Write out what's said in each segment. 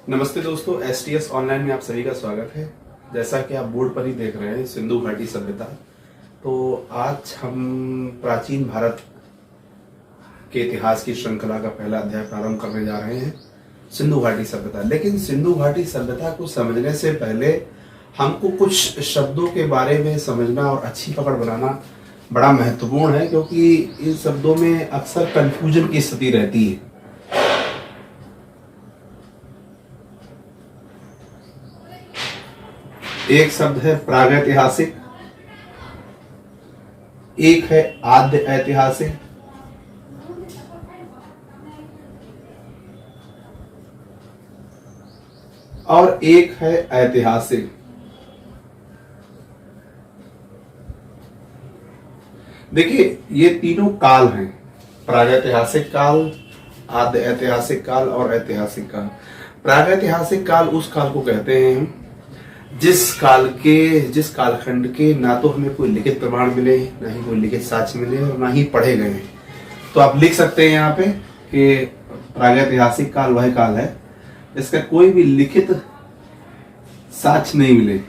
नमस्ते दोस्तों, STS online में आप सभी का स्वागत है। जैसा कि आप बोर्ड पर ही देख रहे हैं, सिंधु घाटी सभ्यता। तो आज हम प्राचीन भारत के इतिहास की श्रृंखला का पहला अध्याय प्रारंभ करने जा रहे हैं, सिंधु घाटी सभ्यता। लेकिन सिंधु घाटी सभ्यता को समझने से पहले हमको कुछ शब्दों के बारे में समझना और अच्छी पकड़ बनाना बड़ा महत्वपूर्ण है, क्योंकि इन शब्दों में अक्सर कंफ्यूजन की स्थिति रहती है। एक शब्द है प्रागैतिहासिक, एक है आद्य ऐतिहासिक, और एक है ऐतिहासिक। देखिए, ये तीनों काल हैं, प्रागैतिहासिक काल, आद्य ऐतिहासिक काल और ऐतिहासिक काल। प्रागैतिहासिक काल उस काल को कहते हैं जिस कालखंड के ना तो हमें कोई लिखित प्रमाण मिले, ना ही कोई लिखित साक्ष्य मिले और ना ही पढ़े गए हैं। तो आप लिख सकते हैं यहाँ पे कि प्रागैतिहासिक काल वह काल है इसका कोई भी लिखित साक्ष्य नहीं मिले।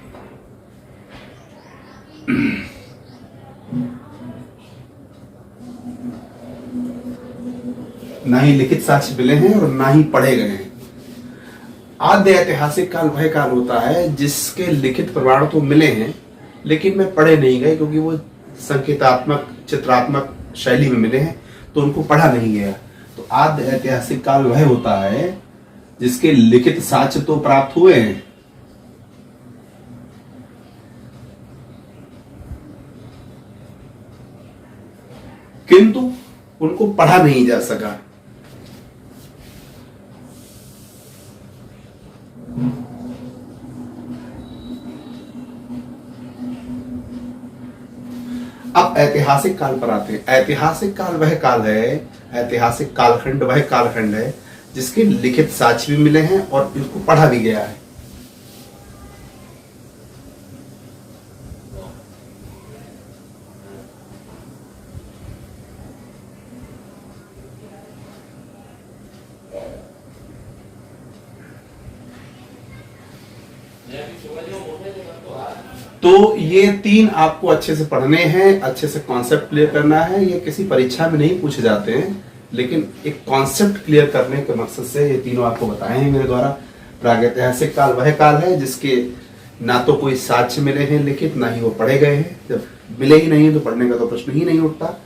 ना ही लिखित साक्ष्य मिले हैं और ना ही पढ़े गए हैं। आद्य ऐतिहासिक काल वह काल होता है जिसके लिखित प्रमाण तो मिले हैं, लेकिन में पढ़े नहीं गए, क्योंकि वो संकेतात्मक चित्रात्मक शैली में मिले हैं, तो उनको पढ़ा नहीं गया। तो आद्य ऐतिहासिक काल वह होता है जिसके लिखित साक्ष्य तो प्राप्त हुए हैं, किंतु उनको पढ़ा नहीं जा सका। अब ऐतिहासिक काल पर आते हैं। ऐतिहासिक काल वह काल है, ऐतिहासिक कालखंड वह कालखंड है जिसके लिखित साक्ष्य भी मिले हैं और इनको पढ़ा भी गया है। तो ये तीन आपको अच्छे से पढ़ने हैं, अच्छे से कॉन्सेप्ट क्लियर करना है। ये किसी परीक्षा में नहीं पूछे जाते हैं, लेकिन एक कॉन्सेप्ट क्लियर करने के मकसद से ये तीनों आपको बताए हैं मेरे द्वारा। प्रागैतिहासिक काल वह काल है जिसके ना तो कोई साक्ष्य मिले हैं लिखित, ना ही वो पढ़े गए हैं। जब मिले ही नहीं तो पढ़ने का तो प्रश्न ही नहीं उठता।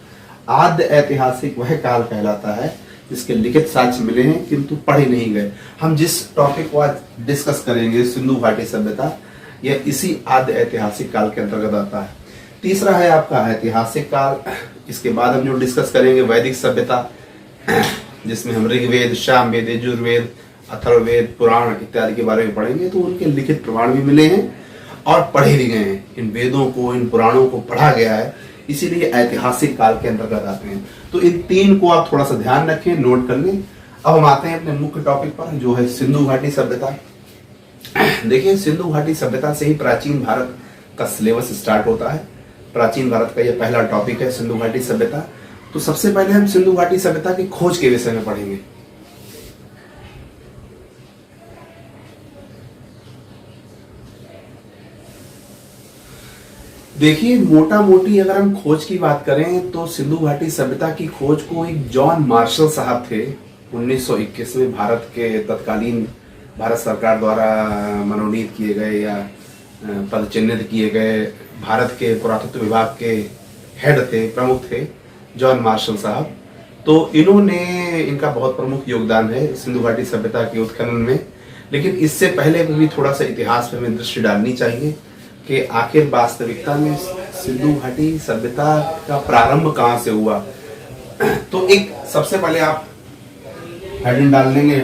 आद्य ऐतिहासिक वह काल कहलाता है जिसके लिखित साक्ष्य मिले हैं किंतु पढ़े नहीं गए। हम जिस टॉपिक को आज डिस्कस करेंगे, सिंधु घाटी सभ्यता, यह इसी आद्य ऐतिहासिक काल के अंतर्गत आता है। तीसरा है आपका ऐतिहासिक काल। इसके बाद हम जो डिस्कस करेंगे वैदिक सभ्यता, जिसमें हम ऋग्वेद, सामवेद, यजुर्वेद, अथर्ववेद, पुराण इत्यादि के बारे में पढ़ेंगे। तो उनके लिखित प्रमाण भी मिले हैं और पढ़े भी गए हैं। इन वेदों को, इन पुराणों को पढ़ा गया है, इसीलिए ऐतिहासिक काल के अंतर्गत आते हैं। तो इन तीन को आप थोड़ा सा ध्यान रखें, नोट कर लें। अब हम आते हैं अपने मुख्य टॉपिक पर, जो है सिंधु घाटी सभ्यता। देखिए, सिंधु घाटी सभ्यता से ही प्राचीन भारत का सिलेबस स्टार्ट होता है। प्राचीन भारत का यह पहला टॉपिक है, सिंधु घाटी सभ्यता। तो सबसे पहले हम सिंधु घाटी सभ्यता की खोज के विषय में पढ़ेंगे। देखिए, मोटा मोटी अगर हम खोज की बात करें तो सिंधु घाटी सभ्यता की खोज को एक जॉन मार्शल साहब थे 1921 में भारत के तत्कालीन भारत सरकार द्वारा मनोनीत किए गए या पद चिन्हित किए गए भारत के पुरातत्व विभाग के हेड थे, प्रमुख थे, जॉन मार्शल साहब। तो इनका बहुत प्रमुख योगदान है सिंधु घाटी सभ्यता के उत्खनन में। लेकिन इससे पहले भी थोड़ा सा इतिहास पे हमें दृष्टि डालनी चाहिए कि आखिर वास्तविकता में सिंधु घाटी सभ्यता का प्रारंभ कहाँ से हुआ। तो एक सबसे पहले आप हेडिंग डाल लेंगे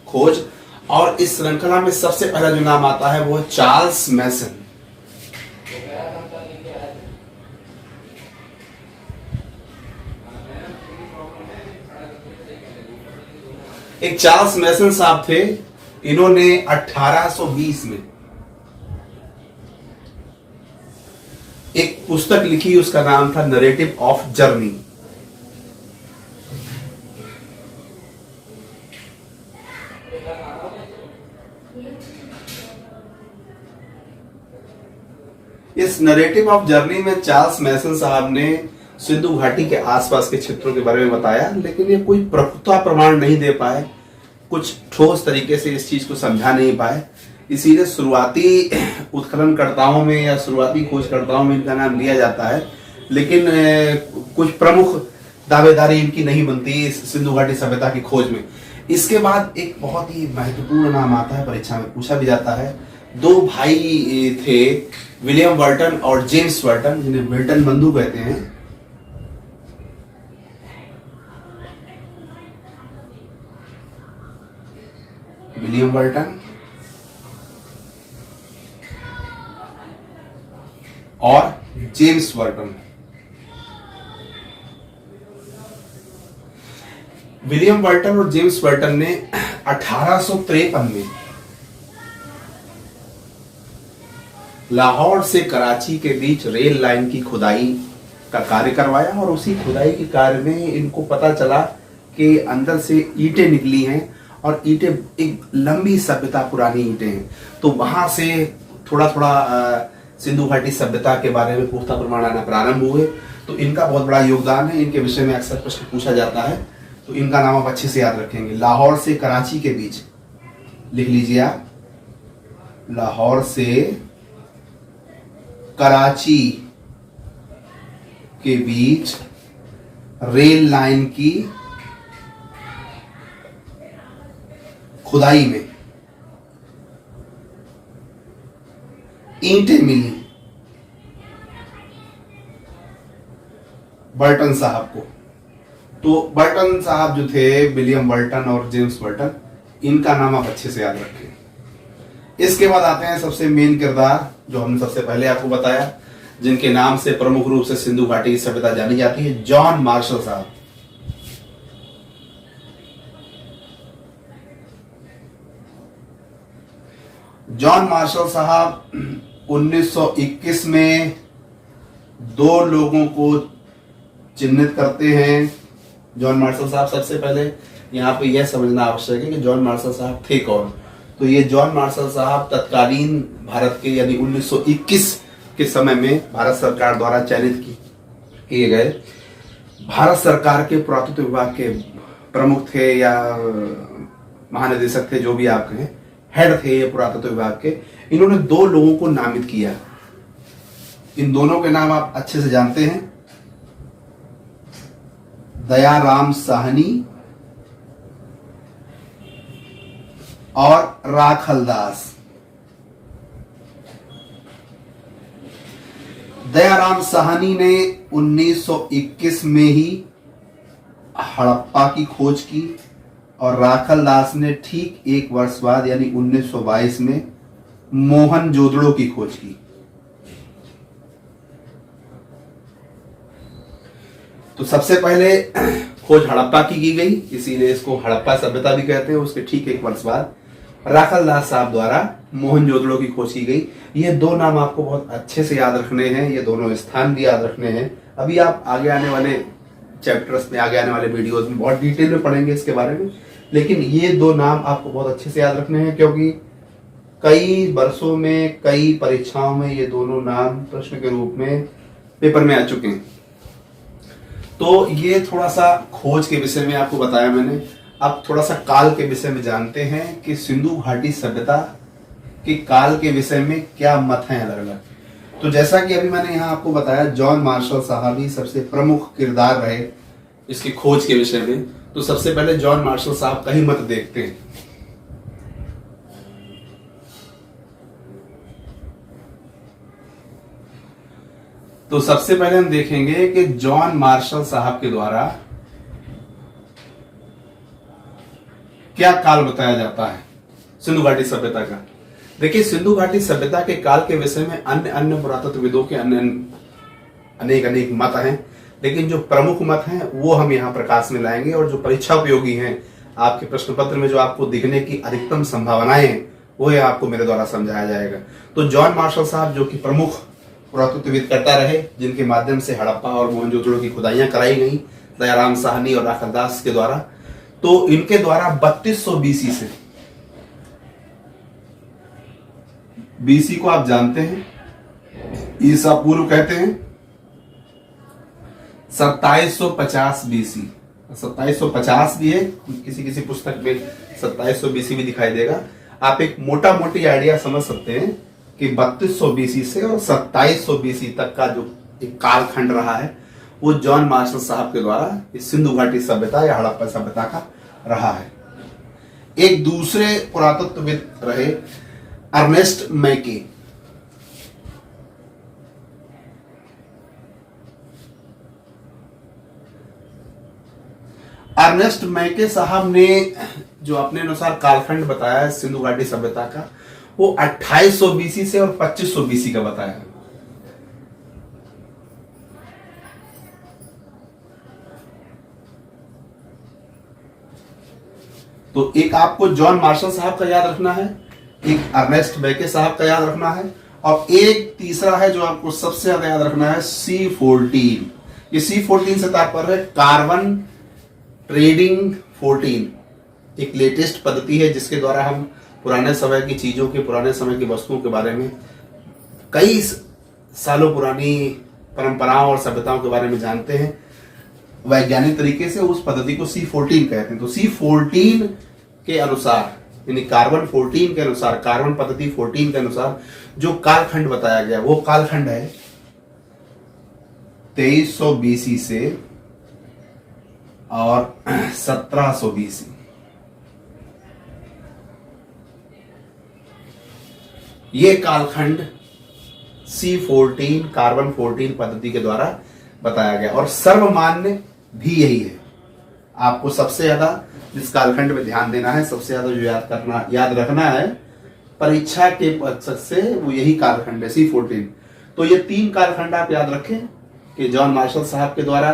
खोज, और इस श्रृंखला में सबसे पहला जो नाम आता है वो है चार्ल्स मैसन। एक चार्ल्स मैसन साहब थे। इन्होंने 1820 में एक पुस्तक लिखी, उसका नाम था नरेटिव ऑफ जर्नी। इस नरेटिव ऑफ जर्नी में चार्ल्स मैसन साहब ने सिंधु घाटी के आसपास के क्षेत्रों के बारे में बताया, लेकिन ये कोई पुख्ता प्रमाण नहीं दे पाए, कुछ ठोस तरीके से इस चीज को समझा नहीं पाए। इसीलिए शुरुआती उत्खननकर्ताओं में या शुरुआती खोजकर्ताओं में इनका नाम लिया जाता है, लेकिन कुछ प्रमुख दावेदारी इनकी नहीं बनती इस सिंधु घाटी सभ्यता की खोज में। इसके बाद एक बहुत ही महत्वपूर्ण नाम आता है, परीक्षा में पूछा भी जाता है। दो भाई थे, विलियम वर्टन और जेम्स वर्टन, जिन्हें विल्टन बंधु कहते हैं। विलियम वर्टन और जेम्स वर्टन। विलियम वर्टन और जेम्स वर्टन ने 1853 में लाहौर से कराची के बीच रेल लाइन की खुदाई का कार्य करवाया, और उसी खुदाई के कार्य में इनको पता चला कि अंदर से ईंटें निकली हैं, और ईंटें एक लंबी सभ्यता पुरानी ईंटें हैं। तो वहां से थोड़ा थोड़ा सिंधु घाटी सभ्यता के बारे में पुख्ता प्रमाण आना प्रारंभ हुए। तो इनका बहुत बड़ा योगदान है, इनके विषय में अक्सर प्रश्न पूछा जाता है, तो इनका नाम आप अच्छे से याद रखेंगे। लाहौर से कराची के बीच, लिख लीजिए आप, लाहौर से कराची के बीच रेल लाइन की खुदाई में ईंटें मिली बर्टन साहब को। तो बर्टन साहब जो थे, विलियम बर्टन और जेम्स बर्टन, इनका नाम आप अच्छे से याद रखें। इसके बाद आते हैं सबसे मेन किरदार, जो हमने सबसे पहले आपको बताया, जिनके नाम से प्रमुख रूप से सिंधु घाटी की सभ्यता जानी जाती है, जॉन मार्शल साहब। जॉन मार्शल साहब 1921 में दो लोगों को चिन्हित करते हैं। जॉन मार्शल साहब, सबसे पहले यहाँ पे यह समझना आवश्यक है कि जॉन मार्शल साहब थे कौन। तो ये जॉन मार्शल साहब तत्कालीन भारत के, यानी 1921 के समय में भारत सरकार द्वारा चयनित किए गए भारत सरकार के पुरातत्व विभाग के प्रमुख थे या महानिदेशक थे, जो भी आप कहें, हेड थे ये पुरातत्व विभाग के। इन्होंने दो लोगों को नामित किया। इन दोनों के नाम आप अच्छे से जानते हैं, दयाराम साहनी और राखलदास। दयाराम साहनी ने 1921 में ही हड़प्पा की खोज की, और राखलदास ने ठीक एक वर्ष बाद यानी 1922 में मोहनजोदड़ो की खोज की। तो सबसे पहले खोज हड़प्पा की गई, इसीलिए इसको हड़प्पा सभ्यता भी कहते हैं। उसके ठीक एक वर्ष बाद राखलदास साहब द्वारा मोहनजोदड़ो की खोज की गई। ये दो नाम आपको बहुत अच्छे से याद रखने हैं, ये दोनों स्थान भी याद रखने हैं। अभी आप आगे आने वाले चैप्टर्स में, आगे आने वाले वीडियोस में बहुत डिटेल में पढ़ेंगे इसके बारे में, लेकिन ये दो नाम आपको बहुत अच्छे से याद रखने हैं, क्योंकि कई वर्षों में, कई परीक्षाओं में ये दोनों नाम प्रश्न के रूप में पेपर में आ चुके हैं। तो ये थोड़ा सा खोज के विषय में आपको बताया मैंने। अब थोड़ा सा काल के विषय में जानते हैं कि सिंधु घाटी सभ्यता के काल के विषय में क्या मत हैं अलग अलग। तो जैसा कि अभी मैंने यहाँ आपको बताया, जॉन मार्शल साहब ही सबसे प्रमुख किरदार रहे इसकी खोज के विषय में। तो सबसे पहले जॉन मार्शल साहब का ही मत देखते हैं। तो सबसे पहले हम देखेंगे कि जॉन मार्शल साहब के द्वारा क्या काल बताया जाता है सिंधु घाटी सभ्यता का। देखिए, सिंधु घाटी सभ्यता के काल के विषय में अन्य अन्य पुरातत्वविदों के अनेक अनेक मत हैं, लेकिन जो प्रमुख मत हैं वो हम यहाँ प्रकाश में लाएंगे, और जो परीक्षा उपयोगी हैं, आपके प्रश्न पत्र में जो आपको दिखने की अधिकतम संभावनाएं हैं, वो है आपको मेरे द्वारा समझाया जाएगा। तो जॉन मार्शल साहब, जो कि प्रमुख पुरातत्वविद करता रहे, जिनके माध्यम से हड़प्पा और मोहनजोदड़ो की खुदाइयां कराई गई दयाराम साहनी और राखलदास के द्वारा, तो इनके द्वारा 3200 बीसी से, बीसी को आप जानते हैं, ईसा पूर्व कहते हैं 2750 बीसी। 2750 भी है, किसी किसी पुस्तक में 2700 बीसी भी दिखाई देगा। आप एक मोटा मोटी आइडिया समझ सकते हैं कि 3200 बीसी से और 2700 बीसी तक का जो एक कालखंड रहा है वो जॉन मार्शल साहब के द्वारा इस सिंधु घाटी सभ्यता या हड़प्पा सभ्यता का रहा है। एक दूसरे पुरातत्वविद रहे अर्नेस्ट मैके। अर्नेस्ट मैके साहब ने जो अपने अनुसार कालखंड बताया है सिंधु घाटी सभ्यता का, वो 2800 बीसी से और 2500 बीसी का बताया है। तो एक आपको जॉन मार्शल साहब का याद रखना है, एक अर्नेस्ट मैके साहब का याद रखना है, और एक तीसरा है जो आपको सबसे ज्यादा याद रखना है C14। ये C14 से तात्पर्य है कार्बन ट्रेडिंग 14, एक लेटेस्ट पद्धति है जिसके द्वारा हम पुराने समय की चीजों के, पुराने समय की वस्तुओं के बारे में, कई सालों पुरानी परंपराओं और सभ्यताओं के बारे में जानते हैं वैज्ञानिक तरीके से। उस पद्धति को C14 कहते हैं। तो C14 के अनुसार, यानी कार्बन 14 के अनुसार, कार्बन पद्धति 14 के अनुसार जो कालखंड बताया गया वो कालखंड है 2300 बीसी से और 1700 बीसी। ये कालखंड C14 कार्बन 14 पद्धति के द्वारा बताया गया और सर्वमान्य भी यही है। आपको सबसे ज्यादा जिस कालखंड में ध्यान देना है, सबसे ज्यादा जो याद रखना है परीक्षा के मकसद से, वो यही कालखंड है C14। तो ये तीन कालखंड आप याद रखें कि जॉन मार्शल साहब के द्वारा,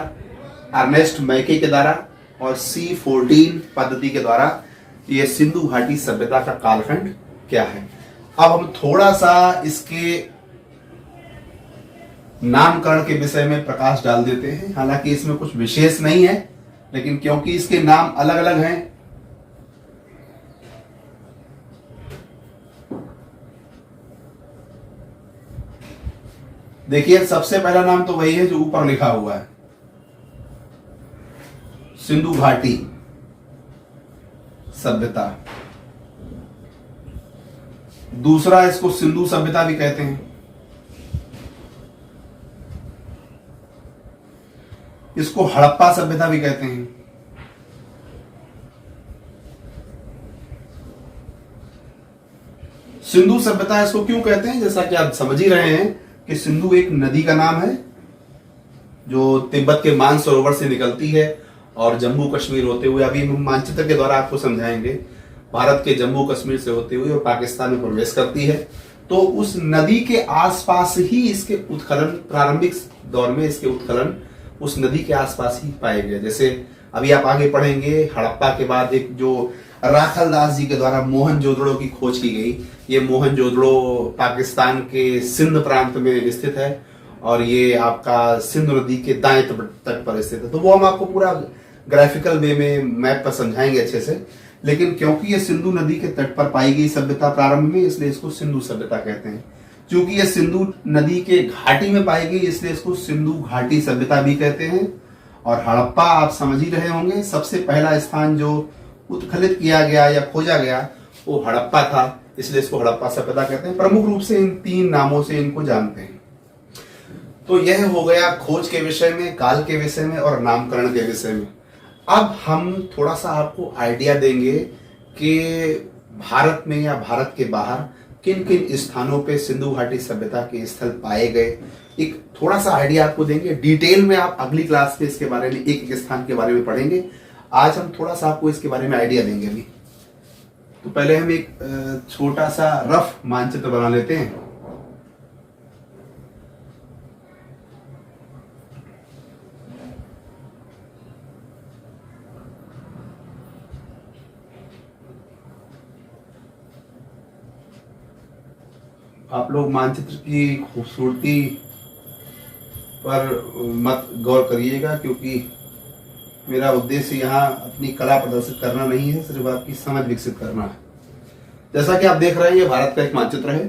अर्नेस्ट मैके के द्वारा और C14 पद्धति के द्वारा ये सिंधु घाटी सभ्यता का कालखंड क्या है। अब हम थोड़ा सा इसके नामकरण के विषय में प्रकाश डाल देते हैं। हालांकि इसमें कुछ विशेष नहीं है, लेकिन क्योंकि इसके नाम अलग अलग हैं, देखिए सबसे पहला नाम तो वही है जो ऊपर लिखा हुआ है, सिंधु घाटी सभ्यता। दूसरा, इसको सिंधु सभ्यता भी कहते हैं। इसको हड़प्पा सभ्यता भी कहते हैं। सिंधु सभ्यता इसको क्यों कहते हैं, जैसा कि आप समझ ही रहे हैं कि सिंधु एक नदी का नाम है जो तिब्बत के मानसरोवर से निकलती है और जम्मू कश्मीर होते हुए, अभी हम मानचित्र के द्वारा आपको समझाएंगे, भारत के जम्मू कश्मीर से होते हुए और पाकिस्तान में प्रवेश करती है। तो उस नदी के आसपास ही इसके उत्खनन, प्रारंभिक दौर में इसके उत्खनन उस नदी के आसपास ही पाए गए। जैसे अभी आप आगे पढ़ेंगे, हड़प्पा के बाद एक जो राखल दास जी के द्वारा मोहनजोदड़ो की खोज की गई। ये मोहनजोदड़ो पाकिस्तान के सिंध प्रांत में स्थित है और ये आपका सिंधु नदी के दाएं तट पर स्थित है। तो वो हम आपको पूरा ग्राफिकल वे में मैप पर समझाएंगे अच्छे से। लेकिन क्योंकि ये सिंधु नदी के तट पर पाई गई सभ्यता प्रारंभ में, इसलिए इसको सिंधु सभ्यता कहते हैं। क्योंकि ये सिंधु नदी के घाटी में पाई गई, इसलिए इसको सिंधु घाटी सभ्यता भी कहते हैं। और हड़प्पा आप समझ ही रहे होंगे, सबसे पहला स्थान जो उत्खलित किया गया या खोजा गया वो हड़प्पा था, इसलिए इसको हड़प्पा सभ्यता कहते हैं। प्रमुख रूप से इन तीन नामों से इनको जानते हैं। तो यह हो गया खोज के विषय में, काल के विषय में और नामकरण के विषय में। अब हम थोड़ा सा आपको आइडिया देंगे कि भारत में या भारत के बाहर किन किन स्थानों पे सिंधु घाटी सभ्यता के स्थल पाए गए। एक थोड़ा सा आइडिया आपको देंगे। डिटेल में आप अगली क्लास में इसके बारे में एक एक स्थान के बारे में पढ़ेंगे। आज हम थोड़ा सा आपको इसके बारे में आइडिया देंगे। अभी तो पहले हम एक छोटा सा रफ मानचित्र बना लेते हैं। आप लोग मानचित्र की खूबसूरती पर मत गौर करिएगा, क्योंकि मेरा उद्देश्य यहाँ अपनी कला प्रदर्शित करना नहीं है, सिर्फ आपकी समझ विकसित करना है। जैसा कि आप देख रहे हैं, ये भारत का एक मानचित्र है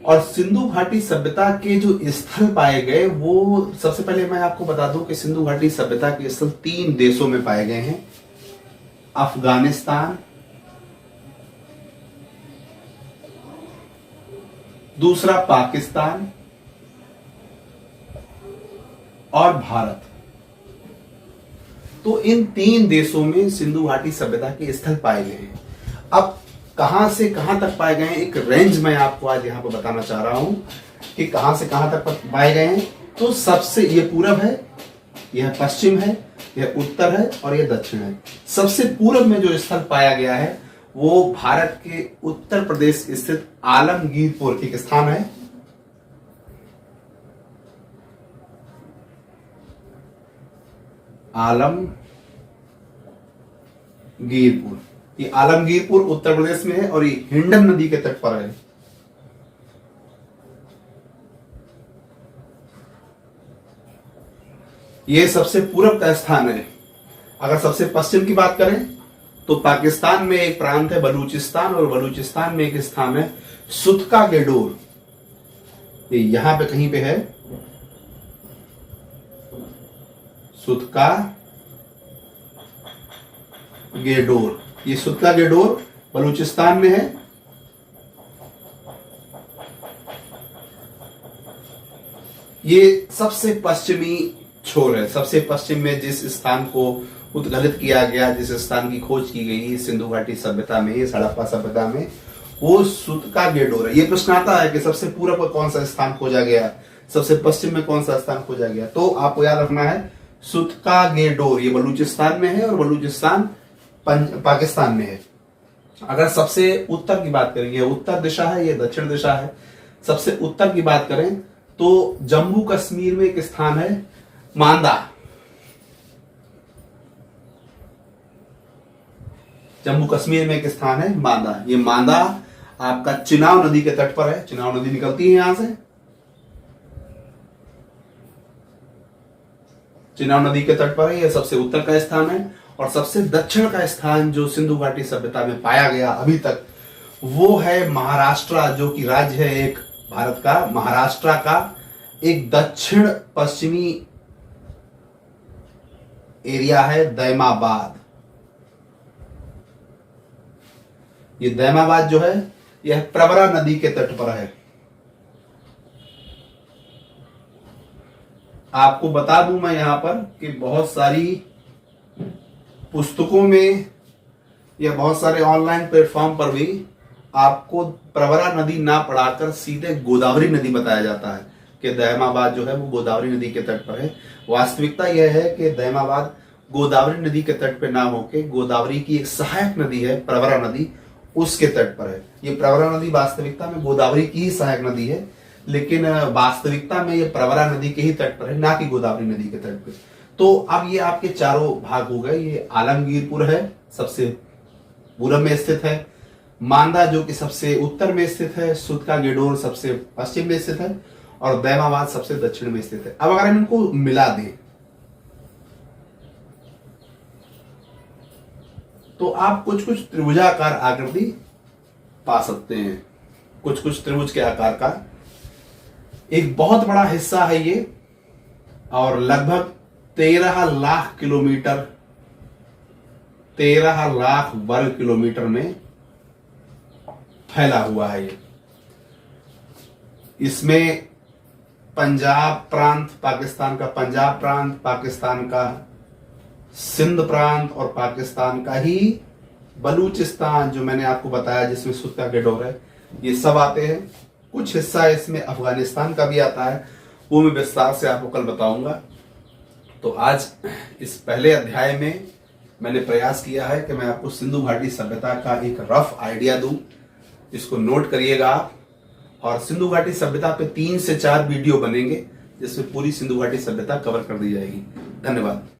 और सिंधु घाटी सभ्यता के जो स्थल पाए गए वो, सबसे पहले मैं आपको बता दूं कि सिंधु घाटी सभ्यता के स्थल 3 देशों में पाए गए हैं, अफगानिस्तान, दूसरा पाकिस्तान और भारत। तो इन 3 देशों में सिंधु घाटी सभ्यता के स्थल पाए गए हैं। अब कहां से कहां तक पाए गए हैं, एक रेंज मैं आपको आज यहां पर बताना चाह रहा हूं कि कहां से कहां तक पाए गए हैं। तो सबसे, ये पूरब है, यह पश्चिम है, यह उत्तर है और यह दक्षिण है। सबसे पूरब में जो स्थल पाया गया है वो भारत के उत्तर प्रदेश स्थित आलमगीरपुर एक स्थान है। आलमगीरपुर, ये आलमगीरपुर उत्तर प्रदेश में है और ये हिंडन नदी के तट पर है। ये सबसे पूरब का स्थान है। अगर सबसे पश्चिम की बात करें तो पाकिस्तान में एक प्रांत है बलूचिस्तान, और बलूचिस्तान में एक स्थान है सुतका गेडोर, ये यहां पे कहीं पे है, सुतका गेडोर। ये सुतका गेडोर बलूचिस्तान में है। ये सबसे पश्चिमी छोर है। सबसे पश्चिम में जिस स्थान को उद्गलित किया गया, जिस स्थान की खोज की गई सिंधु घाटी सभ्यता में, हड़प्पा सभ्यता में, वो सुतका गेडोर है। ये प्रश्न आता है कि सबसे पूर्व में कौन सा स्थान खोजा गया, सबसे पश्चिम में कौन सा स्थान खोजा गया। तो आपको याद रखना है सुतका गेडोर, ये बलूचिस्तान में है और बलूचिस्तान पाकिस्तान में है। अगर सबसे उत्तर की बात करें, ये उत्तर दिशा है, ये दक्षिण दिशा है। सबसे उत्तर की बात करें तो जम्मू कश्मीर में एक स्थान है मांदा। जम्मू कश्मीर में एक स्थान है मांदा। ये मांदा आपका चिनाब नदी के तट पर है। चिनाब नदी निकलती है यहां से, चिनाब नदी के तट पर है। यह सबसे उत्तर का स्थान है। और सबसे दक्षिण का स्थान जो सिंधु घाटी सभ्यता में पाया गया अभी तक, वो है महाराष्ट्र, जो कि राज्य है एक भारत का। महाराष्ट्र का एक दक्षिण पश्चिमी एरिया है दैमाबाद। ये दैमाबाद जो है यह प्रवरा नदी के तट पर है। आपको बता दूं मैं यहां पर कि बहुत सारी पुस्तकों में या बहुत सारे ऑनलाइन प्लेटफॉर्म पर भी आपको प्रवरा नदी ना पढ़ाकर सीधे गोदावरी नदी बताया जाता है कि दैमाबाद जो है वो गोदावरी नदी के तट पर है। वास्तविकता यह है कि दैमाबाद गोदावरी नदी के तट पर ना होके गोदावरी की एक सहायक नदी है प्रवरा नदी, उसके तट पर है। ये प्रवरा नदी वास्तविकता में गोदावरी की ही सहायक नदी है, लेकिन वास्तविकता में ये प्रवरा नदी के ही तट पर है, ना कि गोदावरी नदी के तट पर। तो अब ये आपके चारों भाग हो गए। ये आलमगीरपुर है, सबसे पूरब में स्थित है। मांदा जो कि सबसे उत्तर में स्थित है। सुतका गेडोर सबसे पश्चिम में स्थित है और दैमाबाद सबसे दक्षिण में स्थित है। अब अगर हम इनको मिला दें तो आप कुछ कुछ त्रिभुजाकार आकृति पा सकते हैं। कुछ कुछ त्रिभुज के आकार का एक बहुत बड़ा हिस्सा है ये, और लगभग 13 लाख किलोमीटर, 13 लाख वर्ग किलोमीटर में फैला हुआ है ये। इसमें पंजाब प्रांत, पाकिस्तान का पंजाब प्रांत, पाकिस्तान का सिंध प्रांत और पाकिस्तान का ही बलूचिस्तान जो मैंने आपको बताया जिसमें सुतका गेडोर है, ये सब आते हैं। कुछ हिस्सा इसमें अफगानिस्तान का भी आता है, वो मैं विस्तार से आपको कल बताऊंगा। तो आज इस पहले अध्याय में मैंने प्रयास किया है कि मैं आपको सिंधु घाटी सभ्यता का एक रफ आइडिया दूं। इसको नोट करिएगा आप। और सिंधु घाटी सभ्यता पे 3 से 4 वीडियो बनेंगे जिसमें पूरी सिंधु घाटी सभ्यता कवर कर दी जाएगी। धन्यवाद।